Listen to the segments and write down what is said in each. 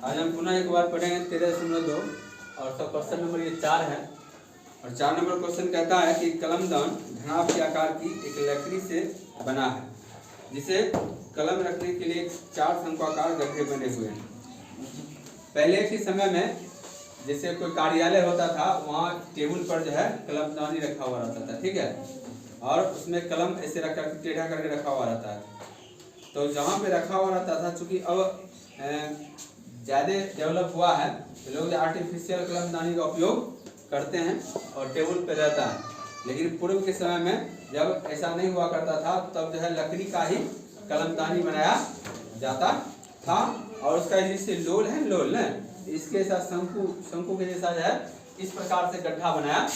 आज हम पुनः एक बार पढ़ेंगे 13.2 और सब क्वेश्चन नंबर ये 4 है। और 4 नंबर क्वेश्चन कहता है कि कलमदान घनाभ के आकार की एक लकड़ी से बना है, जिसे कलम रखने के लिए 4 शंक्वाकार गड्ढे बने हुए हैं। पहले के समय में जैसे कोई कार्यालय होता था, वहाँ टेबल पर जो है कलमदानी रखा हुआ रहता था, ठीक है, और उसमें कलम ऐसे रख कर टेढ़ा करके रखा हुआ रहता है। तो जहाँ पे रखा हुआ रहता था, चूँकि अब ज़्यादा डेवलप हुआ है तो लोग आर्टिफिशियल कलमदानी का उपयोग करते हैं और टेबल पे रहता है। लेकिन पूर्व के समय में जब ऐसा नहीं हुआ करता था, तब जो है लकड़ी का ही कलमदानी बनाया जाता था। और उसका जैसे लोल है, लोल न इसके साथ शंकु के जैसा जो है इस प्रकार से गड्ढा बनाया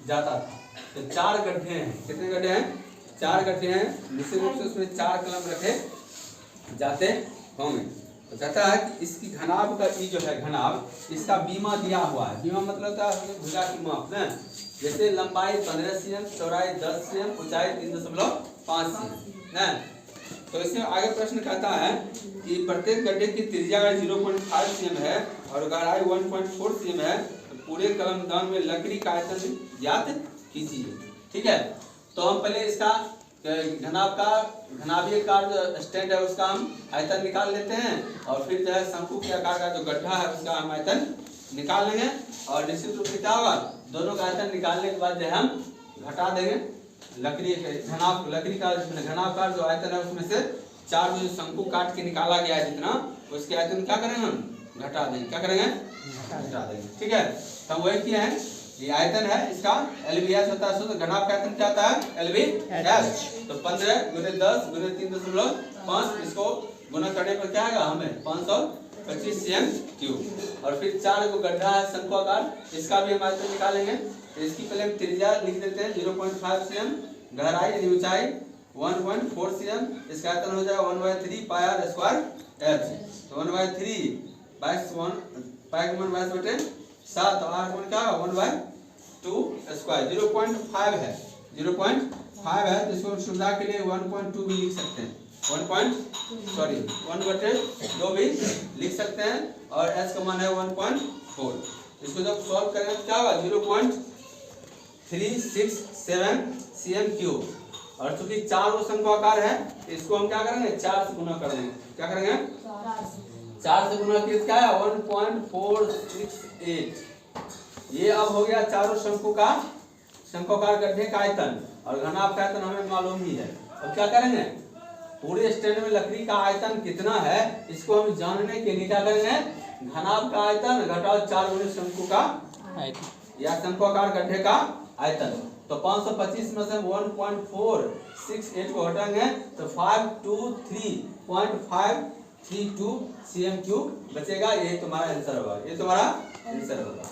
जाता था। तो 4 गड्ढे हैं। कितने गड्ढे हैं? 4 गड्ढे हैं। निश्चित रूप से उसमें 4 कलम रखे जाते होंगे। तो कहता है कि इसकी घनाभ का जो है घनाभ, इसका बीमा दिया हुआ है। बीमा मतलब होता है भुजा की माप न, जैसे लंबाई 15 cm, चौड़ाई 10 cm, ऊंचाई 3.5 cm न। तो इसमें आगे प्रश्न कहता है कि प्रत्येक गड्ढे की त्रिज्या 0.5 cm है और गहराई 1.4 cm है। तो पूरे कलमदान में लकड़ी का आयतन ज्ञात कीजिए। ठीक है, तो हम पहले इसका घनाभीय कार जो स्टैंड है उसका हम आयतन निकाल लेते हैं, और फिर जो है शंकु के आकार का जो गड्ढा है उसका हम आयतन निकाल लेंगे। और निश्चित रूप से क्या होगा, दोनों का आयतन निकालने के बाद जो हम घटा देंगे लकड़ी के घनाभ, लकड़ी का घनाभकार जो आयतन है उसमें से 4 जो शंकु काट के निकाला गया है जितना, उसके आयतन क्या करेंगे हम घटा देंगे। क्या करेंगे? घटा देंगे। ठीक है, तो वही किया है, ये आयतन है इसका LBS होता है। तो घनाभ का आयतन क्या होता है? LBS। तो 15 × 10 × 3.5, इसको गुना करने पर क्या आएगा हमें 525 cm3। और फिर 4 को गड्ढा है शंक्वाकार, इसका भी हम आयतन निकालेंगे। तो इसकी पहले हम त्रिज्या लिख देते हैं 0.5 cm, गहराई यानी ऊंचाई 1.4 cm, इसका आयतन हो जाएगा 1/3 πr²h। तो 1/3 22/7 और r क्या 1/2 स्क्वायर 0.5 है, 0.5 है। तो इसको सुविधा के लिए 1.2 भी लिख सकते हैं, 1/2 भी लिख सकते हैं। और h का मान है 1.4। इसको जब सॉल्व करेंगे तो क्या होगा 0.367 cm3। और चूंकि 4 वो शंक्वाकार है, इसको हम क्या करेंगे 4 से गुना कर देंगे। क्या करेंगे? 4 से गुना किया क्या है 1.468। ये अब हो गया चारों शंक्वाकार गड्ढे का आयतन, और घनाभ का आयतन हमें मालूम ही है। अब क्या करेंगे, पूरे स्टैंड में लकड़ी का आयतन कितना है इसको हम जानने के लिए क्या करेंगे, घनाभ का आयतन घटाओ 4 गुने शंकु का आयतन या शंक्वाकार गड्ढे का आयतन। तो 525 में से 1.468 को हटाएंगे तो 523.532 cm3 बचेगा। ये तुम्हारा आंसर होगा, ये तुम्हारा आंसर होगा।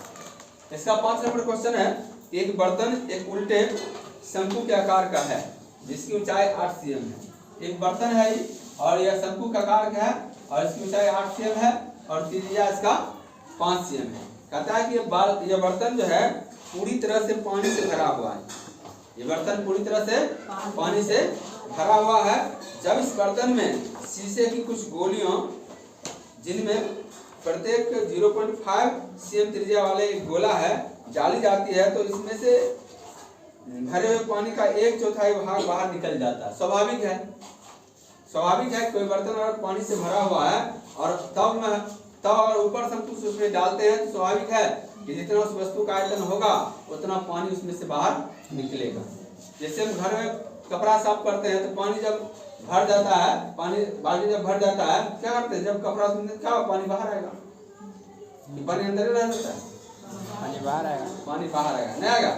इसका 5 नंबर क्वेश्चन है, एक बर्तन एक उल्टे शंकु के आकार का है जिसकी ऊंचाई 8 cm है। एक बर्तन है और यह शंकु का आकार का है और इसकी ऊंचाई 8 cm है और त्रिज्या इसका 5 cm है। कहता है कि ये बर्तन जो है पूरी तरह से पानी से भरा हुआ है। ये बर्तन पूरी तरह से पानी से भरा हुआ है। जब इस बर्तन में शीशे की कुछ गोलियों, जिनमें प्रत्येक 0.5 cm त्रिज्या वाले एक गोला है, डाली जाती है, तो इसमें से भरे हुए पानी का 1/4 भाग बाहर निकल जाता है। स्वाभाविक है कोई बर्तन अगर पानी से भरा हुआ है और तब अगर ऊपर शंकु से उसमें डालते हैं तो स्वाभाविक है कि जितना उस वस्तु का आयतन होगा उतना पानी उसमें से बाहर निकलेगा। जैसे हम घर में कपड़ा साफ करते हैं तो पानी जब भर जाता है, पानी बाल्टी जब भर जाता है क्या करते हैं, जब कपड़ा उसमें क्या पानी बाहर आएगा, पानी अंदर ही रह जाता है, पानी बाहर आएगा नहीं आएगा।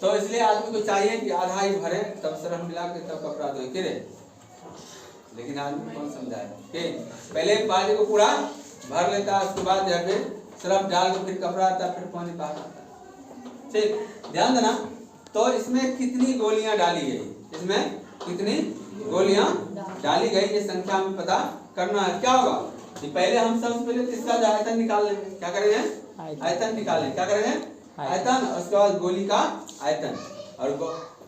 तो इसलिए आदमी को चाहिए कि आधा ही भरे तब सरफ मिला के तब कपड़ा धोए के। लेकिन आदमी कौन समझाए कि पहले बाल्टी को पूरा भर लेता है, उसके बाद जो है सरफ डाल के फिर कपड़ा आता है, फिर पानी बाहर आता है। ठीक, ध्यान देना। तो इसमें कितनी गोलियां डाली गई, इसमें कितनी गोलियां डाली गई, ये संख्या हमें पता करना है। क्या होगा कि पहले हम सबसे पहले इसका जो आयतन निकाल लेंगे। क्या करेंगे? आयतन निकालेंगे। क्या करेंगे? आयतन। उसके बाद गोली का आयतन, और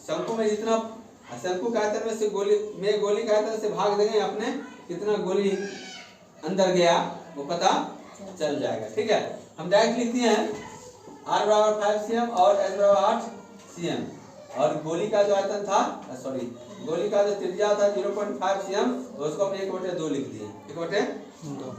शंकु में जितना शंकु का आयतन में से गोली का आयतन से भाग देंगे, अपने कितना गोली अंदर गया वो पता चल जाएगा। ठीक है, हम डायरेक्ट लिखते हैं R बराबर 5 cm और S बराबर 8 cm और गोली का जो आयतन था गोली का जो त्रिज्या था 0.5 cm उसको हमने 1/2 लिख दिए। 1/2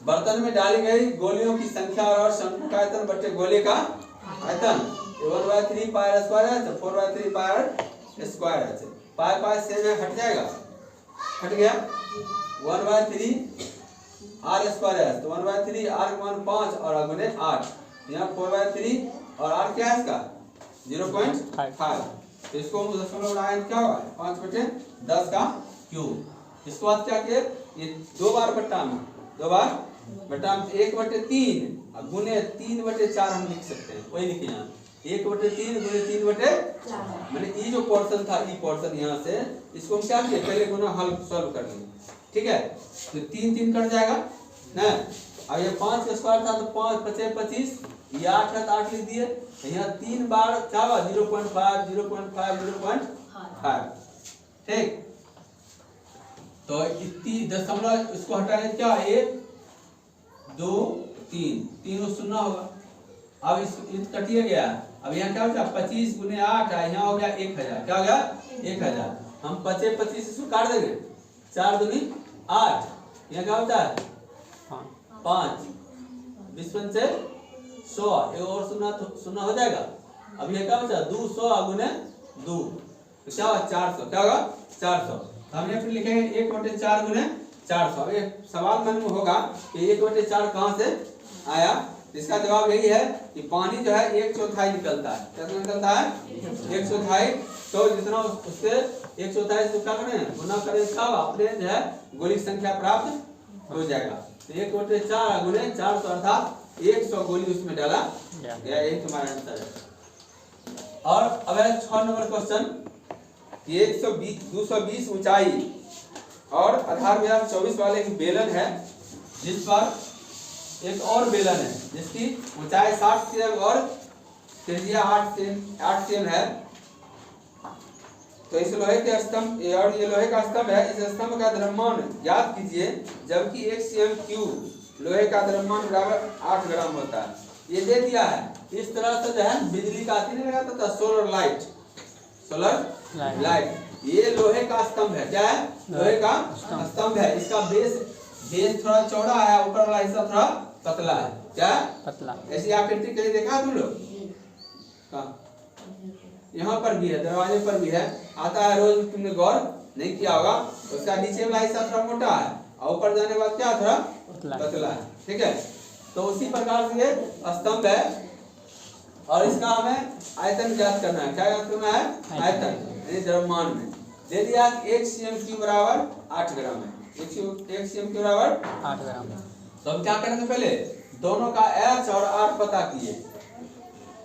बर्तन में डाली गई गोलियों की संख्या और शंकु का आयतन बटे गोले का आयतन 1/3 पाई स्क्वायर है, 4/3 पाई स्क्वायर है। पाई पाई से में हट जाएगा, हट गया 1/3 r स्क्वायर है तो 1/3 r का मान 5 और अगुने 8, यहाँ 4/3 और r क्या है इसका 0.5 तो इसको हम दशमलव बढ़ाएं क्या होगा 5/10 का क्यूब। इसके बाद क्या किए ये 2 बार बट्टा में 1/3 गुने 3/4 हम लिख सकते हैं, वही लिखे यहाँ 1/3 गुने 3/4 मैंने ये जो पोर्शन था ये पोर्शन यहाँ से इसको हम क्या किए पहले गुना हल सॉल्व कर लिए। ठीक है, तो 3 कट जाएगा ना। अब ये 5 का स्क्वायर था तो 5 5 25 ये 8 है तो 8 लिख दिए, यहाँ 3 बार क्या हुआ 0.5 0.5 0.5। ठीक, तो इतनी दशमलव इसको हटाएंगे क्या 1 2 3 शून्य होगा। अब इस कटिए गया, अब यहाँ क्या होगा 25 गुने 8 है, यहाँ हो गया 1000, क्या हो गया 1000। हम 25 25 इसको काट देंगे 4 दूनी 8, यहाँ क्या होता है 5 20 से 100 एक और शून्य हो जाएगा। अब ये क्या बचा 200 गुने 2 तो क्या होगा 400, क्या होगा 400। हम यहाँ फिर लिखेंगे 1/4 गुने 400। अब ये सवाल मन में होगा कि 1/4 कहाँ से आया, इसका जवाब यही है कि पानी जो है 1/4 निकलता है। क्या निकलता है 1/4, तो जितना उससे 1/4 से क्या करें गुना करें इसका अपने जो है गोली संख्या प्राप्त हो जाएगा। तो 1/4 गुने 400 अर्थात 100 गोली उसमें डाला गया, यही तुम्हारा आंसर है। और अब है 6 नंबर क्वेश्चन, 220 ऊंचाई और आधार व्यास 24 वाले एक बेलन है जिस पर एक और बेलन है जिसकी ऊंचाई 60 cm और त्रिज्या 8 cm है। तो इस लोहे के स्तंभ और ये लोहे का स्तंभ है, इस स्तंभ का द्रव्यमान ज्ञात कीजिए जबकि 1 cm क्यूब लोहे का द्रव्यमान बराबर 8 ग्राम होता है। ये दे दिया है, इस तरह से जो है बिजली का आती नहीं लगाता था सोलर लाइट, ये लोहे का स्तंभ है। क्या है लोहे का स्तंभ है, इसका बेस थोड़ा चौड़ा है, ऊपर वाला हिस्सा थोड़ा पतला है। क्या पतला, ऐसी आकृति कहीं देखा तुम लोग यहाँ पर भी है, दरवाजे पर भी है, आता है रोज, तुमने गौर नहीं किया होगा। उसका नीचे वाला हिस्सा थोड़ा मोटा है और ऊपर जाने के बाद क्या थोड़ा पतला है। ठीक है, तो उसी प्रकार से ये स्तंभ है और इसका हमें आयतन ज्ञात करना है। क्या ज्ञात करना है आयतन, यानी द्रव्यमान में दे दिया 1 cm क्यूब बराबर 8 ग्राम है। 1 cm क्यूब बराबर 8 ग्राम। तो हम क्या करेंगे पहले दोनों का h और r पता किए।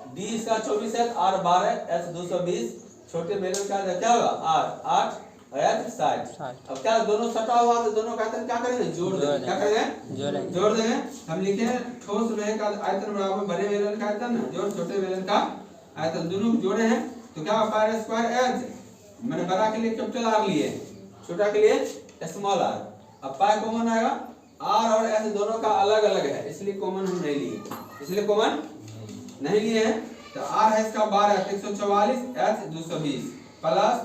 d इसका 24 है, r 12, h 220, छोटे बेलन का क्या होगा r 8 और h 60। अब क्या दोनों सटा हुआ तो दोनों का आयतन क्या करेंगे जोड़ देंगे। क्या करेंगे जोड़ देंगे। हम लिखे ठोस लोहे का आयतन बराबर बड़े बेलन का आयतन जोड़ छोटे बेलन का आयतन, दोनों जोड़े हैं तो क्या होगा पाई स्क्वायर h, मैंने बड़ा के लिए कैपिटल R लिए, छोटा के लिए स्मॉल r। अब पाई कॉमन आएगा, r और s दोनों का अलग अलग है इसलिए कॉमन हम नहीं लिए, इसलिए कॉमन नहीं लिए हैं। तो r है इसका 12 144, h 220 प्लस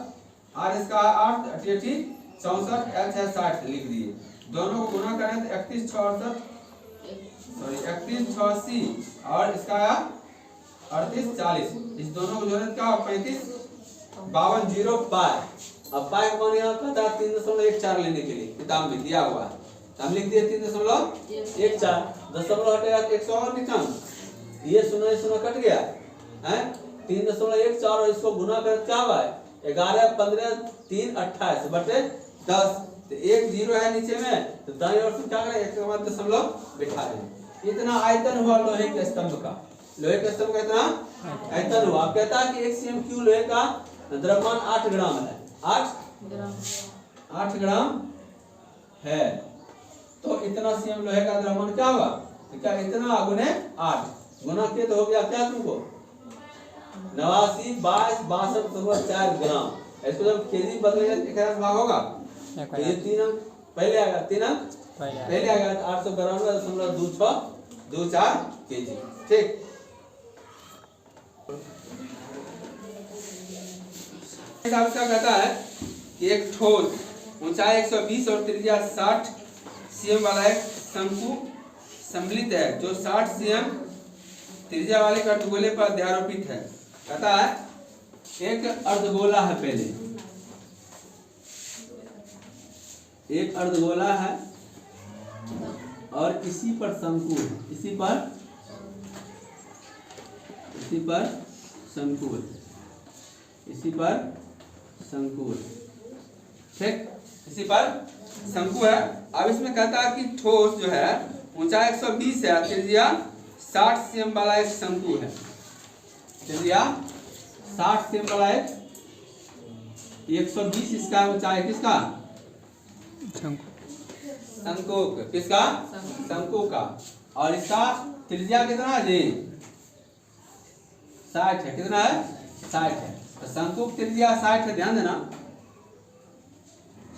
r इसका 8 88 64, h है 60 लिख दिए। दोनों को गुना करें तो 31 680 और इसका 38 40, इस दोनों को जोड़े क्या 35 52 0 पाई। अब पाई को मान यहाँ कहता है 3.14 लेने के लिए किताब में दिया हुआ है, तो हम लिख दिए 3.14, दशमलव हटेगा तो 100 और निकाल, ये शून्य शून्य कट गया है 3.14 और इसको गुना कर क्या हुआ 11 15 3 28 बटे 10, तो 1 0 है नीचे में तो दाईं ओर से क्या करें 1 के बाद दशमलव बिठा दें। इतना आयतन हुआ लोहे के स्तंभ का, लोहे के स्तंभ का इतना आयतन हुआ। कहता है कि 1 cm क्यूब लोहे का द्रव्यमान 8 ग्राम है, 8 ग्राम है, तो इतना cm लोहे का द्रव्यमान क्या होगा, तो क्या इतना गुने 8 गुना किए तो हो गया क्या तुमको 89 22 62 4 ग्राम। इसको जब केजी बदलेंगे तो 1 भाग होगा, तो ये 3 अंक पहले आएगा, 3 अंक पहले आ गया 892.24 kg। ठीक, हिसाब से कहता है कि एक ठोस ऊंचाई 120 और त्रिज्या 60 cm वाला एक शंकु सम्मिलित है जो 60 cm त्रिज्या वाले अर्धगोले पर अध्यारोपित है। कहता है एक अर्धगोला है, पहले एक अर्धगोला है और इसी पर शंकु है, इसी पर शंकु है, इसी पर शंकु है। ठीक, इसी पर शंकु है। अब इसमें कहता है कि ठोस जो है ऊंचाई 120 है, त्रिज्या 60 cm वाला एक शंकु है, त्रिज्या 60 cm वाला एक 120 इसका ऊंचाई किसका? शंकु, किसका? शंकु का। और इसका त्रिज्या कितना है जी? 60 है। कितना है? 60 है। तो शंकु की त्रिज्या 60 है, ध्यान देना।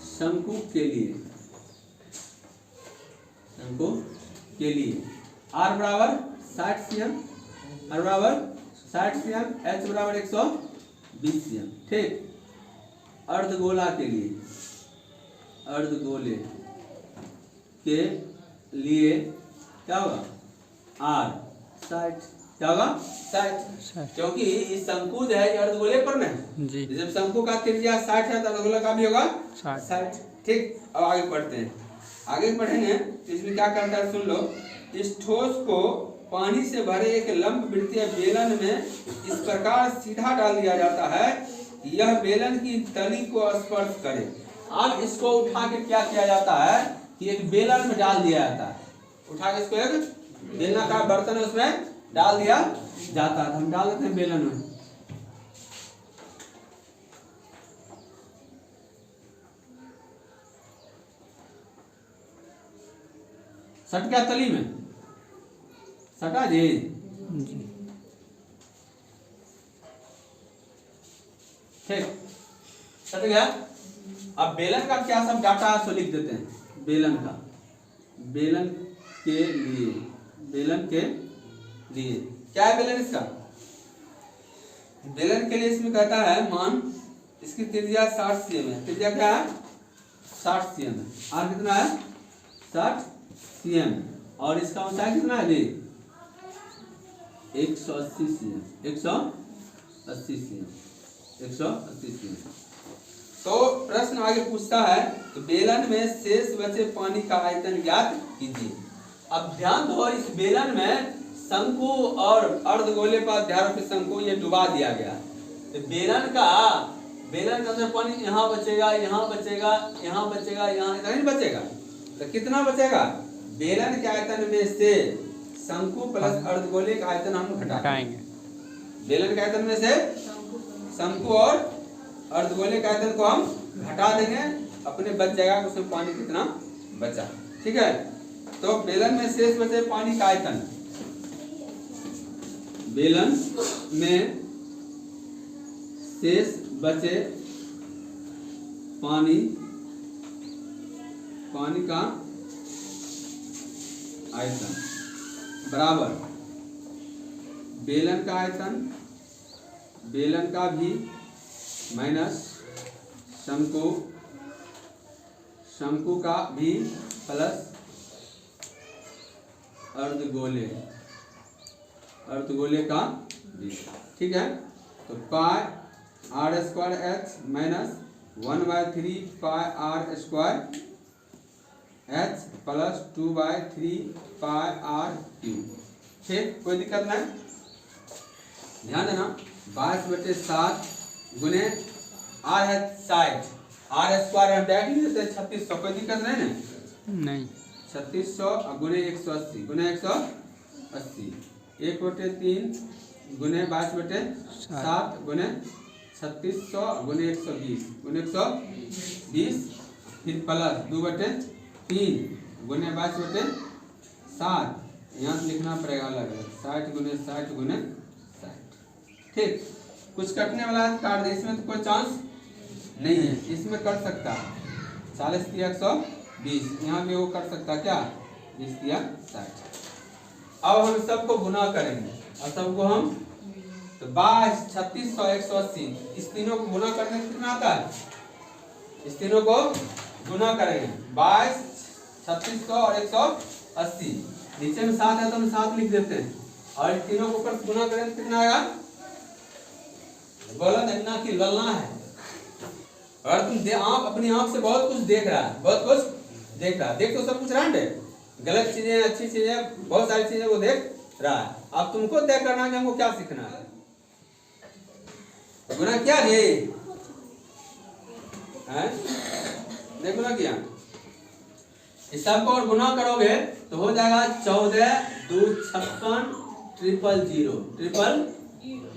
शंकु के लिए R बराबर 60 cm, R बराबर 60 cm, H बराबर 120 cm। ठीक, अर्धगोला के लिए, अर्धगोले के लिए क्या होगा? R 60, क्या होगा? 60, क्योंकि इस शंकु जो है अर्धगोले पर ना जी, जब शंकु का त्रिज्या 60 है तो अर्धगोला का भी होगा 60। ठीक, अब आगे पढ़ते हैं। आगे पढ़ेंगे तो इसमें क्या करता है सुन लो। इस ठोस को पानी से भरे एक लंब वृत्तीय बेलन में इस प्रकार सीधा डाल दिया जाता है कि यह बेलन की तली को स्पर्श करे। अब इसको उठा के क्या किया जाता है कि एक बेलन में डाल दिया जाता है, उठा के इसको एक बेलनाकार बर्तन है उसमें डाल दिया जाता है। हम डाल देते हैं बेलन में, सट गया तली में, सटा जी। ठीक, सट गया। अब बेलन का क्या सब डाटा है सो लिख देते हैं। बेलन का, बेलन के लिए, बेलन के लिए क्या है? बेलन इसका, बेलन के लिए इसमें कहता है मान इसकी त्रिज्या 60 cm है। त्रिज्या क्या है? 60 cm है। R कितना है? 60 cm। और इसका ऊंचाई कितना है जी? 180 cm, 180 cm, 180 cm। तो प्रश्न आगे पूछता है तो बेलन में शेष बचे पानी का आयतन ज्ञात कीजिए। अब ध्यान दो, इस बेलन में शंकु और अर्धगोले पर अध्यारोपित शंकु ये डुबा दिया गया। तो बेलन के अंदर पानी यहाँ बचेगा, यहाँ बचेगा, यहाँ बचेगा, यहाँ नहीं बचेगा। तो कितना बचेगा? बेलन के आयतन में से शंकु प्लस अर्धगोले का आयतन हम घटाएंगे। बेलन के आयतन में से शंकु और अर्धगोले के आयतन को हम घटा देंगे, अपने बच जाएगा कि उसमें पानी कितना बचा। ठीक है, तो बेलन में शेष बचे पानी का आयतन, बेलन में शेष बचे पानी का आयतन बराबर बेलन का आयतन, बेलन का भी माइनस शंकु का भी प्लस अर्धगोले का भी। ठीक है, तो पाई r² h माइनस 1/3 पाई r² h प्लस 2/3 पाई r क्यूब। ठीक, कोई दिक्कत नहीं, ध्यान देना। 22/7 गुने r है 60, r² हम डायरेक्ट लिख देते हैं 3600, कोई दिक्कत नहीं ना? नहीं, 3600 गुने 180 गुने 180, 1/3 गुने 22/7 गुने 3600 गुने 120 गुने 120, फिर प्लस 2/3 गुने 22/7, यहाँ से लिखना पड़ेगा अलग अलग, 60 गुने 60 गुने 60। ठीक, कुछ कटने वाला है काट दे, इसमें तो कोई चांस नहीं है, इसमें कट सकता है। 40 × 180 20, यहाँ भी वो कर सकता क्या 20 दिया 60। अब हम सबको गुना करेंगे और सबको हम तो 22, 3600, 180 इस तीनों को गुना करने से कितना आता है? इस तीनों को गुना करेंगे 22, 3600 और 180। नीचे में 7 है तो हम 7 लिख देते हैं और इन तीनों को ऊपर गुना करें तो कितना आएगा? गलत है ना कि ललना है। अगर तुम आप अपनी आंख से बहुत कुछ देख रहा है, बहुत कुछ देख रहा है, देख तो सब कुछ रहा है, गलत चीजें अच्छी चीजें बहुत सारी चीजें वो देख रहा है। अब तुमको तय करना है कि हमको क्या सीखना है। गुना क्या रे हैं? देखो ना क्या इस सबको और गुना करोगे तो हो जाएगा 14, 2, 56,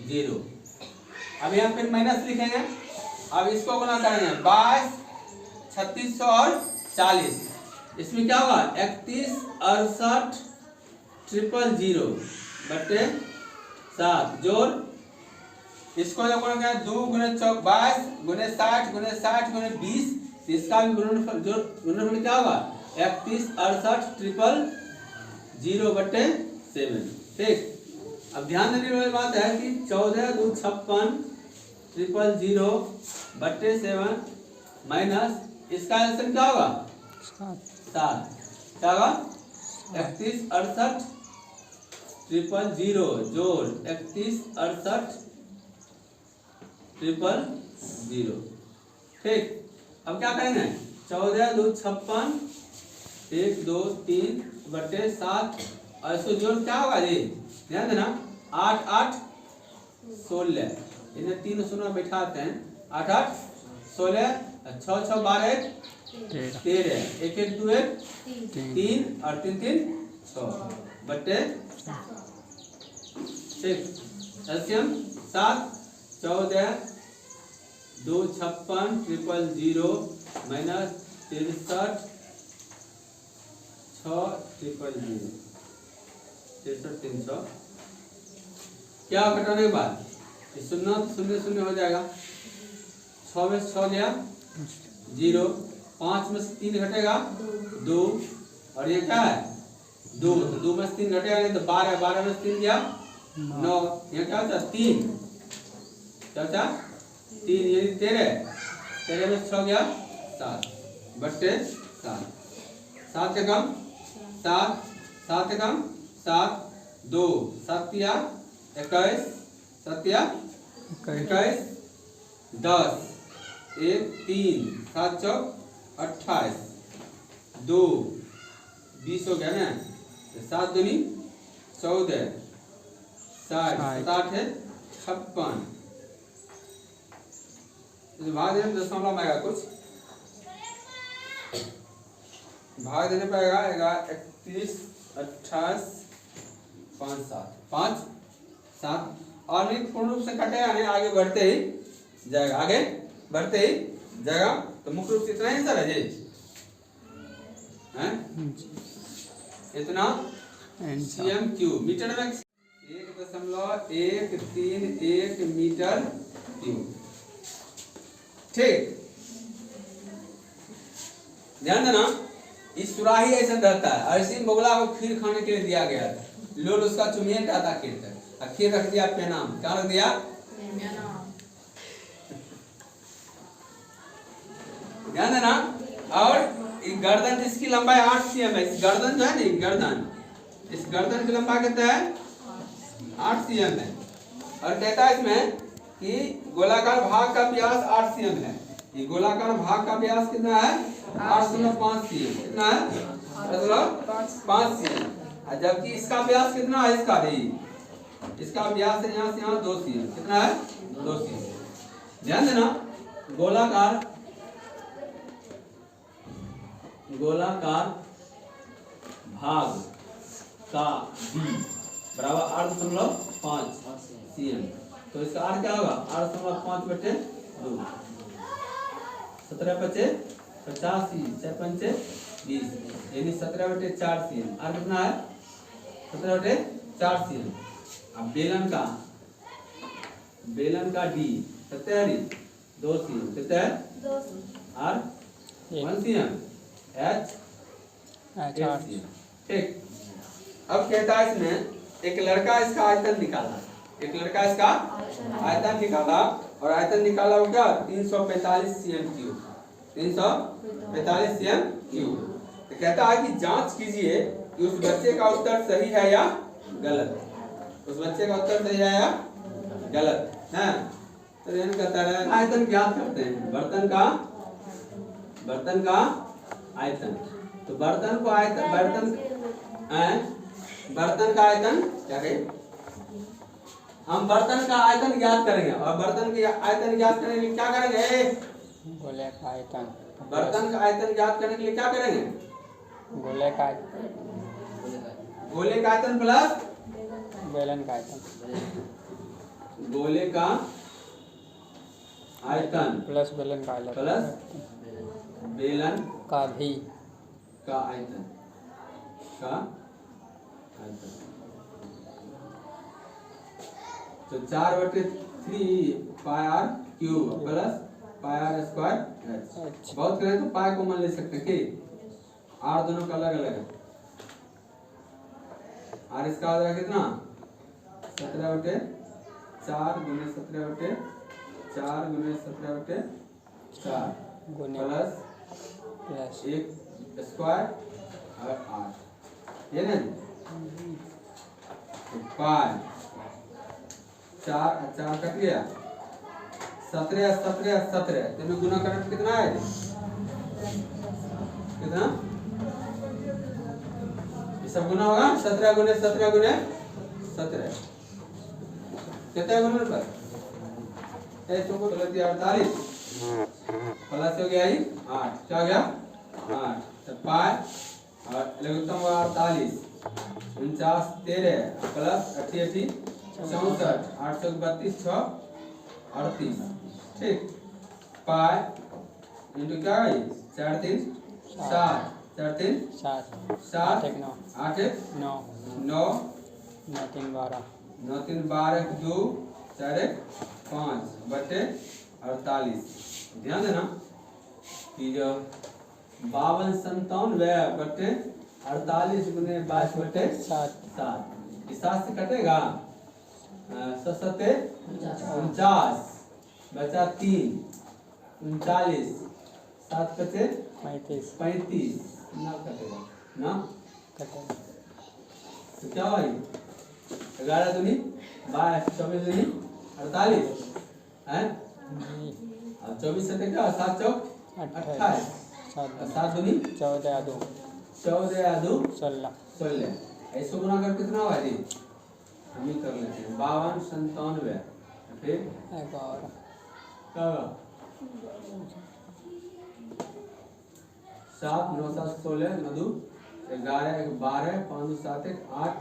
000। अब यहाँ पे माइनस लिखेंगे। अब इसको गुना करेंगे 22, 3600 और 40। इसमें क्या होगा 31, 68, 000 बटे 7 जोड़ इसको जब गुना करें 2 गुने 22 गुने 60 गुने 60 गुने 20 तो इसका भी गुणनफल क्या होगा 31, 68, 000 बटे 7। ठीक। अब ध्यान देने वाली बात है कि 14, 2, 56, 000 बटे 7 माइनस इसका आंसर क्या होगा 7। क्या होगा 31, 68, 000 जोड़ 31, 68, 000। ठीक। अब क्या करेंगे 14, 2, 56, 1, 2, 3 बटे 7 और इसको जोड़ क्या होगा जी ध्यान देना 8, 8, 16 इन्हें 3 शून्य बैठाते हैं 8, 8, 16 6, 6, 12, 13 1, 1, 2, 1 3 और 3, 3, 6 बटे। ठीक। एलसीएम 7, 14, 2, 56, 000 माइनस 63, 6, 000 63, 300 क्या घटाने के बाद शून्य शून्य शून्य हो जाएगा 6 में से 6 गया 0 5 में से 3 घटेगा 2 और ये क्या है 2 तो 2 में से 3 घटेगा नहीं तो 12 12 में से 3 गया 9 ये क्या होता 3 क्या होता 3 ये 13 में से 6 गया 7 बट्टे 7 7 के कम 7 7 के कम 7 2 7 या 21 7 या 21 10 1 3 7 चौक 28 2 20 हो गया ना 7 दूनी 14 60 7 है 56 भाग देने में दशमलव में आएगा कुछ भाग देने पे आएगा 31 28 5 7 5 7 और नहीं पूर्ण रूप से कटेगा नहीं आगे बढ़ते ही जाएगा आगे बढ़ते ही जाएगा तो मुख्य रूप से इतना ही सर है जी हैं इतना cm³ मीटर में 1.131 मीटर क्यूब। ठीक। ध्यान देना इस सुराही ऐसा रहता है और इसी बगुला को खीर खाने के लिए दिया गया था लोग उसका चुमियन आता खीर तक और खीर रख दिया पेनाम क्या रख दिया ध्यान देना। और गर्दन इसकी लंबाई 8 cm है। इस गर्दन जो है ना गर्दन इस गर्दन की लंबाई कितना है 8 cm है और कहता है इसमें कि गोलाकार भाग का व्यास 8 cm है। ये गोलाकार भाग का व्यास कितना है 8.5 cm कितना है 8.5 cm जबकि इसका व्यास कितना है इसका व्यास है यहाँ से यहाँ 2 cm कितना है 2 cm। ध्यान देना गोलाकार भाग का b बराबर 8.5 cm तो इसका r क्या होगा 8.5 बटे 2 17 बचे 85 6 पंचे 20 यानी 17 बटे 4 cm r कितना है 17 बटे 4 cm। अब बेलन का d कितना है 2 cm कितना है r 1 cm HCM। ठीक, अब कहता है इसमें एक लड़का इसका आयतन निकाला, एक लड़का इसका आयतन निकाला, और आयतन निकाला वो क्या 345 cm3, 345 cm3। तो कहता है कि जांच कीजिए कि उस बच्चे का उत्तर सही है या गलत, उस बच्चे का उत्तर सही है या गलत है। तो यह कहता है आयतन ज्ञात करते हैं, बर्तन का आयतन। तो बर्तन को आयतन, बर्तन का आयतन क्या कहें, हम बर्तन का आयतन ज्ञात करेंगे, और बर्तन के आयतन ज्ञात करने के लिए क्या करेंगे, गोले का आयतन। बर्तन का आयतन ज्ञात करने के लिए क्या करेंगे, गोले का आयतन प्लस बेलन का आयतन, गोले का आयतन प्लस बेलन का आयतन, प्लस बेलन का भी का आयतन, तो 4/3 पाई r cube plus pi r square h। बहुत करें तो पाई कॉमन ले सकते हैं कि r दोनों का अलग अलग है। r इसका हो जाएगा कितना 17/4 गुने 17/4 गुने 17/4 प्लस 1 स्क्वायर और 8, ये ना पाई 4 कट गया, 17 तीनों गुना करने पे कितना है, कितना ये सब गुना होगा 17 गुने 17 कितना गुना पर 48 प्लस हो गया 8, क्या हो गया 8, तो पाई और लघुत्तम 48 49 13 प्लस 88 64 832 6 38। ठीक, पाई इंटू क्या है 4 3 7 4 3 7 7 9 8 9 9 9 3 12 9 3 12 2 4 5 बटे 48। ध्यान देना कि जो 52 97 बटे 48 गुने 22 बटे 7 इस 7 से कटेगा 7 49 बचा 3 39 7 बचे 35 ना कटेगा ना तो क्या भाई 11 दूनी 22 24 दूनी 48 है, अब 24 से क्या 7 चौक 28 7 दूनी 14 2 16 ऐसे गुना कर कितना हुआ जी, हम ही कर लेते हैं 52 97 फिर 11 क्या 7 9 7 16 9 2 11 1 12 5 2 7 1 8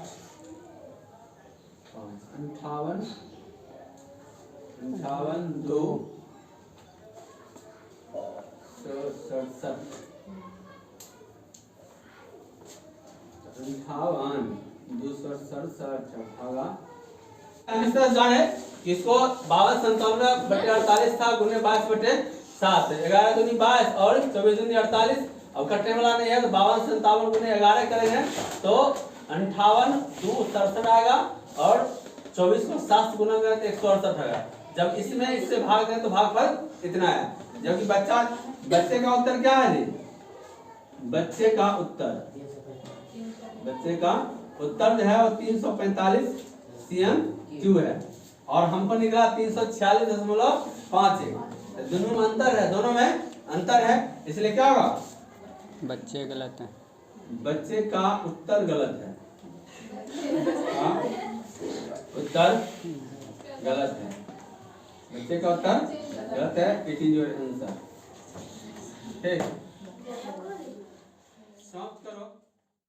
5 58 2 67 58 267 होगा। जाने इसको 52 97 बटे 48 था गुने 22 बटे 7 11 दूनी 22 और 24 दूनी 48। अब कटने वाला नहीं है तो 52 97 गुने 11 करेंगे तो 58 2 67 आएगा और 24 को 7 गुना करें तो 168 आएगा। जब इसमें इससे भाग दें तो भागफल इतना है, जबकि बच्चे का उत्तर क्या है जी, बच्चे का उत्तर जो है वो 345 cm3 है और हमको निकला 346.51। दोनों में अंतर है, इसलिए क्या होगा बच्चे गलत हैं, बच्चे का उत्तर गलत है, उत्तर गलत है, बच्चे का उत्तर गलत है, इट इज योर आंसर। ठीक।